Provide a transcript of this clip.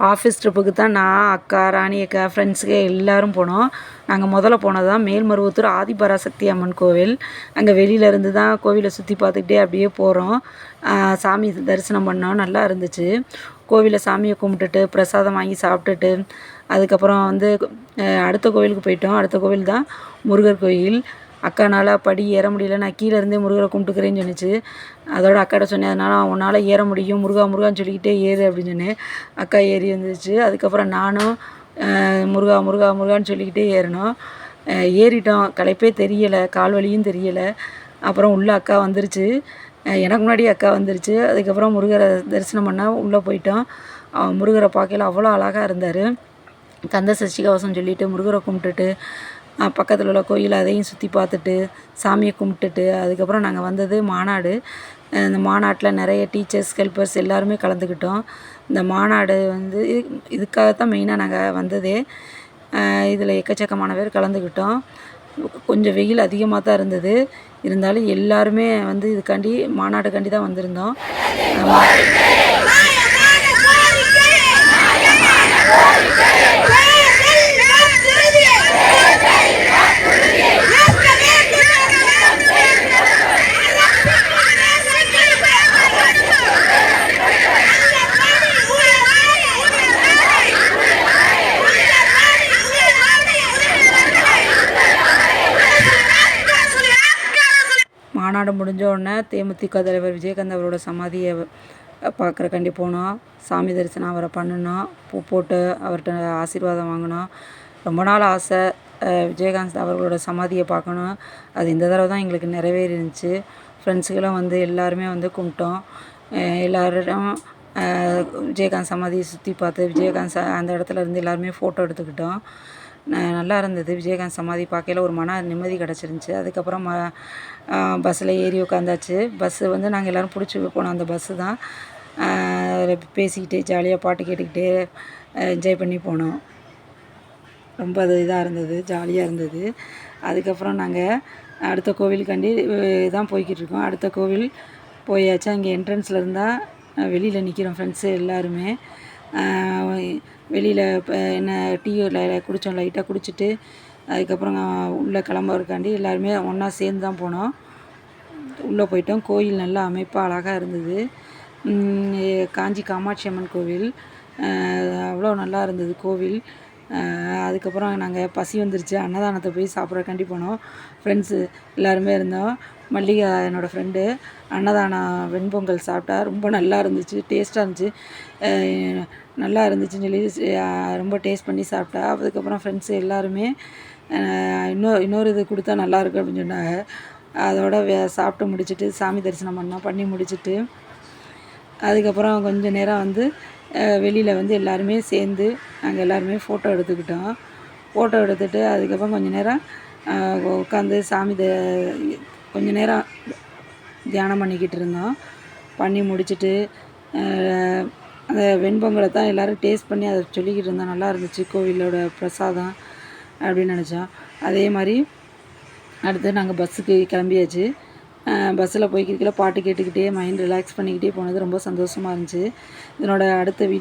Office ட்ரிப்புக்கு தான் நான், அக்கா, ராணி அக்கா, ஃப்ரெண்ட்ஸுங்க எல்லோரும் போனோம். நாங்கள் முதல்ல போனது தான் மேல்மருவத்தூர் ஆதிபராசக்தி அம்மன் கோவில். அங்கே வெளியிலேருந்து தான் கோவிலை சுற்றி பார்த்துக்கிட்டே அப்படியே போகிறோம். சாமி தரிசனம் பண்ணோம். நல்லா இருந்துச்சு. கோவிலில் சாமியை கும்பிட்டுட்டு பிரசாதம் வாங்கி சாப்பிட்டுட்டு அதுக்கப்புறம் வந்து அடுத்த கோவிலுக்கு போயிட்டோம். அடுத்த கோவில் தான் முருகர் கோயில். அக்கானால் படி ஏற முடியல, நான் கீழே இருந்தே முருகரை கும்பிட்டுக்கிறேன்னு சொன்னிச்சு. அதோட அக்காட்ட சொன்னேன், அதனால் உன்னால் ஏற முடியும், முருகா முருகான்னு சொல்லிக்கிட்டே ஏறு அப்படின்னு சொன்னேன். அக்கா ஏறி வந்துச்சு. அதுக்கப்புறம் நானும் முருகா முருகா முருகான்னு சொல்லிக்கிட்டே ஏறினோம். ஏறிட்டோம். களைப்பே தெரியலை, கால் வலியும் தெரியலை. அப்புறம் உள்ளே அக்கா வந்துருச்சு. எனக்கு முன்னாடி அக்கா வந்துருச்சு. அதுக்கப்புறம் முருகரை தரிசனம் பண்ணால் உள்ளே போயிட்டோம். முருகரை பார்க்கையில அவ்வளோ அழகாக இருந்தார். கந்த சஷ்டி கவசம் சொல்லிவிட்டு முருகரை கும்பிட்டுட்டு பக்கத்தில் உள்ள கோயில் அதையும் சுற்றி பார்த்துட்டு சாமியை கும்பிட்டுட்டு அதுக்கப்புறம் நாங்கள் வந்தது மாநாடு. இந்த மாநாட்டில் நிறைய டீச்சர்ஸ், ஹெல்ப்பர்ஸ் எல்லாருமே கலந்துக்கிட்டோம். இந்த மாநாடு வந்து இதுக்காகத்தான் மெயினாக நாங்கள் வந்ததே. இதில் எக்கச்சக்கமான பேர் கலந்துக்கிட்டோம். கொஞ்சம் வெயில் அதிகமாக தான் இருந்தது. இருந்தாலும் எல்லாருமே வந்து இதுக்காண்டி மாநாடுக்காண்டி தான் வந்திருந்தோம். மாநாடு முடிஞ்ச உடனே தேமுதிக தலைவர் விஜயகாந்த் அவரோட சமாதியை பார்க்குறக்காண்டி போனோம். சாமி தரிசனம் அவரை பண்ணணும். பூ போட்டு அவர்கிட்ட ஆசீர்வாதம் வாங்கினோம். ரொம்ப நாள் ஆசை விஜயகாந்த் அவர்களோட சமாதியை பார்க்கணும். அது இந்த தடவை தான் எங்களுக்கு நிறைவேறிருந்துச்சு. ஃப்ரெண்ட்ஸுகளும் வந்து எல்லாருமே வந்து கும்பிட்டோம். எல்லோரும் விஜயகாந்த் சமாதியை சுற்றி பார்த்து விஜயகாந்த் அந்த இடத்துல இருந்து எல்லாருமே ஃபோட்டோ எடுத்துக்கிட்டோம். நல்லா இருந்தது. விஜயகாந்த் சமாதி பார்க்கையில ஒரு மன நிம்மதி கிடச்சிருந்துச்சி. அதுக்கப்புறம் பஸ்ஸில் ஏறி உட்காந்தாச்சு. பஸ்ஸு வந்து நாங்கள் எல்லோரும் பிடிச்சி போனோம். அந்த பஸ்ஸு தான். பேசிக்கிட்டு ஜாலியாக பாட்டு கேட்டுக்கிட்டே என்ஜாய் பண்ணி போனோம். ரொம்ப அது இதாக இருந்தது, ஜாலியாக இருந்தது. அதுக்கப்புறம் நாங்கள் அடுத்த கோவிலுக்காண்டி தான் போய்கிட்டு இருக்கோம். அடுத்த கோவில் போயாச்சு. அங்கே என்ட்ரன்ஸில் இருந்தால் வெளியில் நிற்கிறோம் ஃப்ரெண்ட்ஸு எல்லாருமே. வெளியில் இப்போ என்ன டீ குடித்தோம், லைட்டாக குடிச்சிட்டு அதுக்கப்புறம் உள்ளே கிளம்புறதுக்காண்டி எல்லாருமே ஒன்றா சேர்ந்து தான் போனோம். உள்ளே போயிட்டோம். கோயில் நல்லா அமைப்பாக அழகாக இருந்தது. காஞ்சி காமாட்சி அம்மன் கோவில். அவ்வளோ நல்லா இருந்தது கோவில். அதுக்கப்புறம் நாங்கள் பசி வந்துருச்சு, அன்னதானத்தை போய் சாப்பிட்றக்காண்டி போனோம். ஃப்ரெண்ட்ஸு எல்லாருமே இருந்தோம். மல்லிகா என்னோடய ஃப்ரெண்டு அன்னதானம் வெண்பொங்கல் சாப்பிட்டா. ரொம்ப நல்லா இருந்துச்சு, டேஸ்ட்டாக இருந்துச்சு. நல்லா இருந்துச்சுன்னு சொல்லி ரொம்ப டேஸ்ட் பண்ணி சாப்பிட்டா. அதுக்கப்புறம் ஃப்ரெண்ட்ஸு எல்லாருமே இன்னொரு இது கொடுத்தா நல்லாயிருக்கு அப்படின்னு சொன்னாங்க. அதோட சாப்பிட்டு முடிச்சுட்டு சாமி தரிசனம் பண்ணி முடிச்சுட்டு அதுக்கப்புறம் கொஞ்சம் நேரம் வந்து வெளியில் வந்து எல்லாருமே சேர்ந்து நாங்கள் எல்லாருமே ஃபோட்டோ எடுத்துக்கிட்டோம். ஃபோட்டோ எடுத்துகிட்டு அதுக்கப்புறம் கொஞ்சம் நேரம் உட்காந்து கொஞ்சம் நேரம் தியானம் பண்ணிக்கிட்டு இருந்தோம். பண்ணி முடிச்சுட்டு அந்த வெண்பொங்கலை தான் எல்லோரும் டேஸ்ட் பண்ணி அதை சொல்லிக்கிட்டு இருந்தோம். நல்லா இருந்துச்சு கோவிலோட பிரசாதம் அப்படின்னு நினச்சோம். அதே மாதிரி அடுத்து நாங்கள் பஸ்ஸுக்கு கிளம்பியாச்சு. பஸ்ஸில் போய்க்கிருக்கையில் பாட்டு கேட்டுக்கிட்டே மைண்ட் ரிலாக்ஸ் பண்ணிக்கிட்டே போனது ரொம்ப சந்தோஷமாக இருந்துச்சு. இதனோட அடுத்த